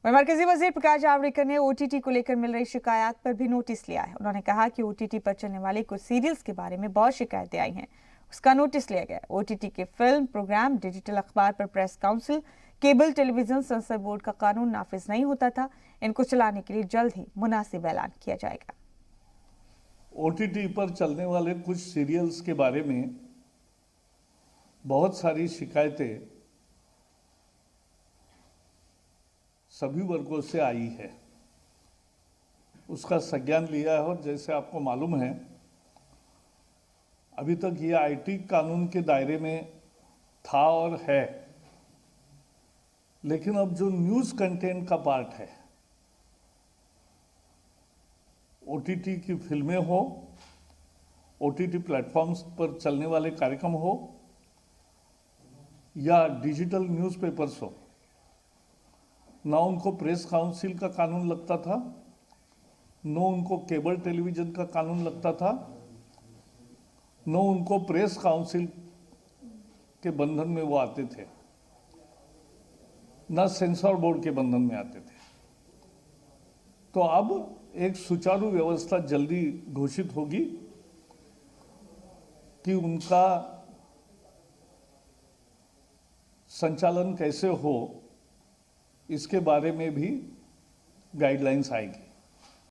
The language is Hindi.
और मरकजी वजीर प्रकाश जावड़ेकर ने ओटीटी को लेकर मिल रही शिकायत पर भी नोटिस लिया है। उन्होंने कहा कि ओटीटी पर चलने वाले कुछ सीरियल्स के बारे में बहुत शिकायतें आई हैं, उसका नोटिस लिया गया। ओटीटी के फिल्म प्रोग्राम, डिजिटल अखबार पर press council, cable television sensor board का कानून नाफिज नहीं होता था। इनको चलाने के लिए जल्द ही मुनासिब ऐलान किया जाएगा। ओटीटी पर चलने वाले कुछ सीरियल्स के बारे में बहुत सारी शिकायतें सभी वर्गों से आई है, उसका संज्ञान लिया है। और जैसे आपको मालूम है, अभी तक ये आईटी कानून के दायरे में था और है, लेकिन अब जो न्यूज़ कंटेंट का पार्ट है, ओटीटी की फिल्में हो, ओटीटी प्लेटफॉर्म्स पर चलने वाले कार्यक्रम हो या डिजिटल न्यूज़पेपर्स हो, ना उनको प्रेस काउंसिल का कानून लगता था, न उनको केबल टेलीविजन का कानून लगता था, न उनको प्रेस काउंसिल के बंधन में वो आते थे, न सेंसर बोर्ड के बंधन में आते थे। तो अब एक सुचारू व्यवस्था जल्दी घोषित होगी कि उनका संचालन कैसे हो, इसके बारे में भी गाइडलाइंस आएगी।